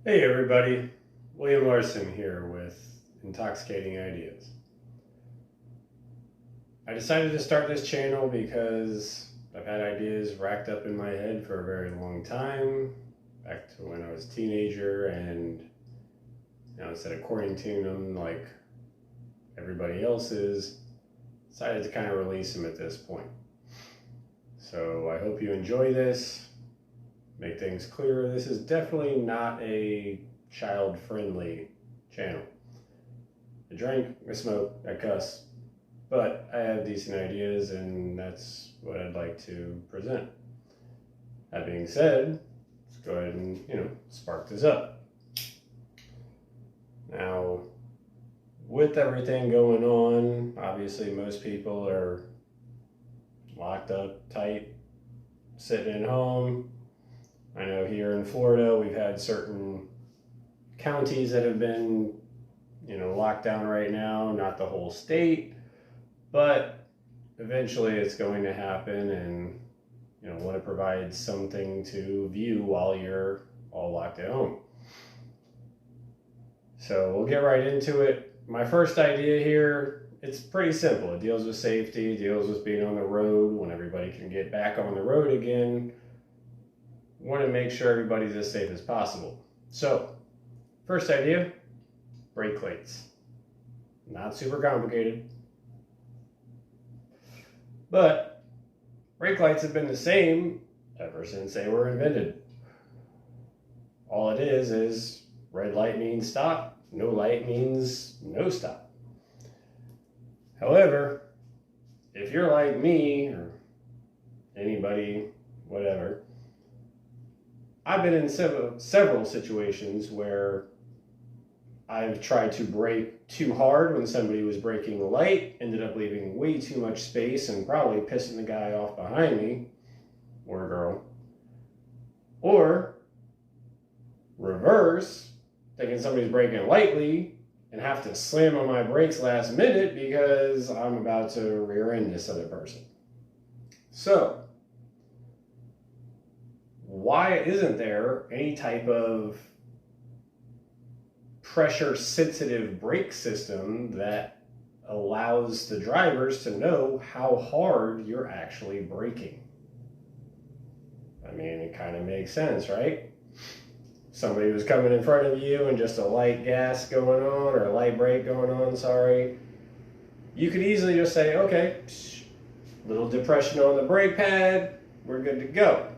Hey everybody, William Larson here with Intoxicating Ideas. I decided to start this channel because I've had ideas racked up in my head for a very long time, back to when I was a teenager, and instead of quarantining them like everybody else is, decided to kind of release them at this point. So I hope you enjoy this. Make things clear, this is definitely not a child-friendly channel. I drink, I smoke, I cuss, but I have decent ideas and that's what I'd like to present. That being said, let's go ahead and, spark this up. Now, with everything going on, obviously most people are locked up tight, sitting at home. I know here in Florida, we've had certain counties that have been, locked down right now, not the whole state, but eventually it's going to happen, and, want to provide something to view while you're all locked at home. So we'll get right into it. My first idea here, it's pretty simple. It deals with safety, it deals with being on the road when everybody can get back on the road again. Want to make sure everybody's as safe as possible. So, first idea, brake lights. Not super complicated. But brake lights have been the same ever since they were invented. All it is red light means stop, no light means no stop. However, if you're like me or anybody, whatever, I've been in several situations where I've tried to brake too hard when somebody was braking the light, ended up leaving way too much space and probably pissing the guy off behind me, or girl. Or reverse, thinking somebody's braking lightly and have to slam on my brakes last minute because I'm about to rear end this other person. So, why isn't there any type of pressure-sensitive brake system that allows the drivers to know how hard you're actually braking? I mean, it kind of makes sense, right? Somebody was coming in front of you and just a light gas going on, or a light brake going on, sorry. You could easily just say, okay, little depression on the brake pad, we're good to go.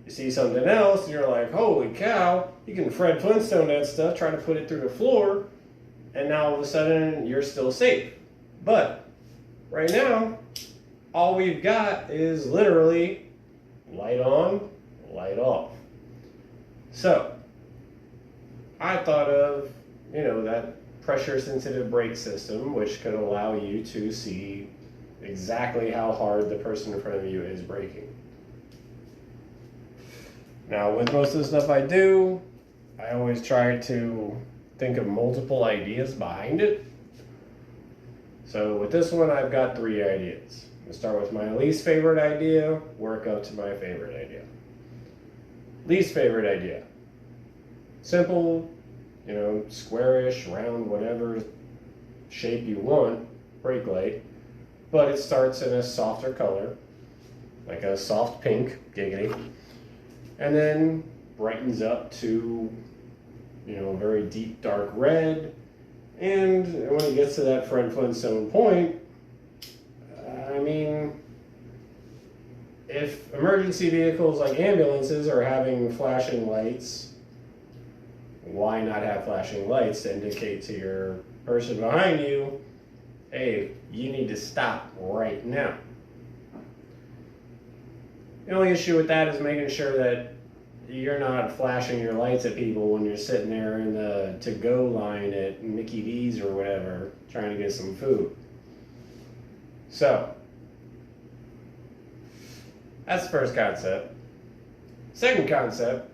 You see something else, and you're like, holy cow, you can Fred Flintstone that stuff, try to put it through the floor, and now all of a sudden, you're still safe. But, right now, all we've got is literally light on, light off. So, I thought of, that pressure-sensitive brake system, which could allow you to see exactly how hard the person in front of you is braking. Now, with most of the stuff I do, I always try to think of multiple ideas behind it. So with this one, I've got 3 ideas. I'm going to start with my least favorite idea, work up to my favorite idea. Least favorite idea. Simple, squarish, round, whatever shape you want, brake light, but it starts in a softer color, like a soft pink, giggity. And then brightens up to, a very deep dark red. And when it gets to that Fred Flintstone point, I mean, if emergency vehicles like ambulances are having flashing lights, why not have flashing lights to indicate to your person behind you, hey, you need to stop right now? The only issue with that is making sure that you're not flashing your lights at people when you're sitting there in the to-go line at Mickey D's or whatever, trying to get some food. So, that's the first concept. Second concept,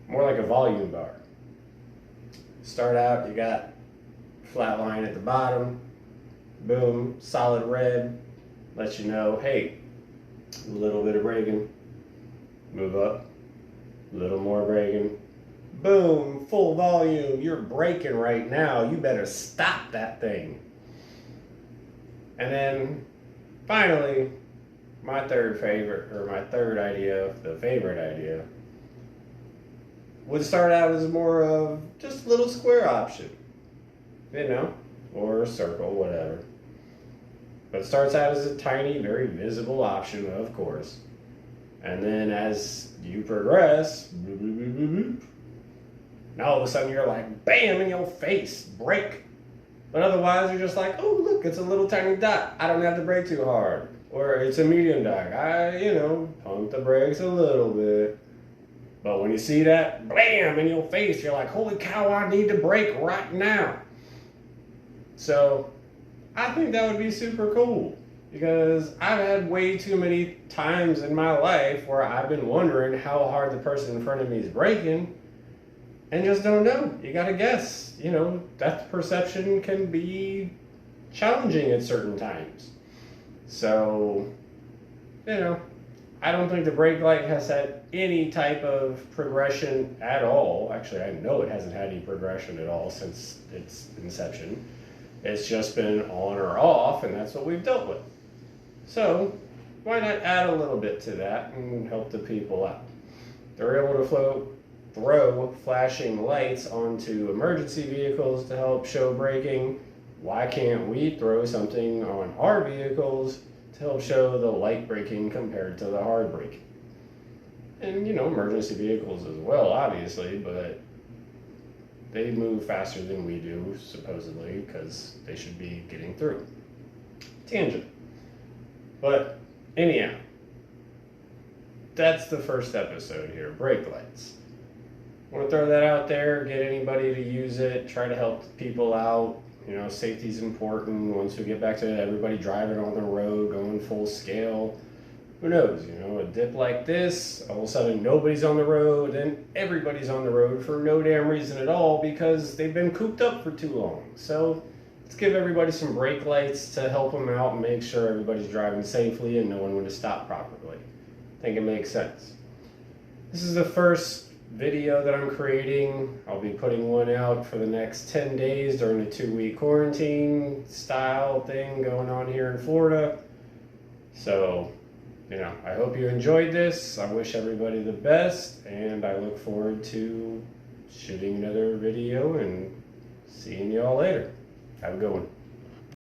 more like a volume bar. Start out, you got flat line at the bottom, boom, solid red, lets you know, hey, a little bit of braking, move up, A little more braking. Boom, full volume. You're braking right now. You better stop that thing. And then finally, my third idea, the favorite idea, would start out as more of just a little square option, you know, or a circle, whatever. But it starts out as a tiny, very visible option, of course. And then as you progress, boop, boop, boop, boop, boop, now all of a sudden you're like, bam, in your face, brake. But otherwise you're just like, oh look, it's a little tiny dot. I don't have to brake too hard. Or it's a medium dot. I, pump the brakes a little bit. But when you see that, bam, in your face, you're like, holy cow, I need to brake right now. So I think that would be super cool. Because I've had way too many times in my life where I've been wondering how hard the person in front of me is braking and just don't know. You gotta guess. Depth perception can be challenging at certain times. So, I don't think the brake light has had any type of progression at all. Actually, I know it hasn't had any progression at all since its inception. It's just been on or off, and that's what we've dealt with. So, why not add a little bit to that and help the people out? They're able to throw flashing lights onto emergency vehicles to help show braking. Why can't we throw something on our vehicles to help show the light braking compared to the hard braking? And, emergency vehicles as well, obviously, but they move faster than we do, supposedly, because they should be getting through. Tangent. But anyhow, that's the first episode here, brake lights. I want to throw that out there, get anybody to use it, try to help people out. Safety's important. Once we get back to everybody driving on the road, going full scale, who knows, a dip like this, all of a sudden nobody's on the road, and everybody's on the road for no damn reason at all because they've been cooped up for too long. So let's give everybody some brake lights to help them out and make sure everybody's driving safely and knowing when to stop properly. I think it makes sense. This is the first video that I'm creating. I'll be putting one out for the next 10 days during the 2-week quarantine style thing going on here in Florida. So, I hope you enjoyed this. I wish everybody the best, and I look forward to shooting another video and seeing y'all later. Have a good one.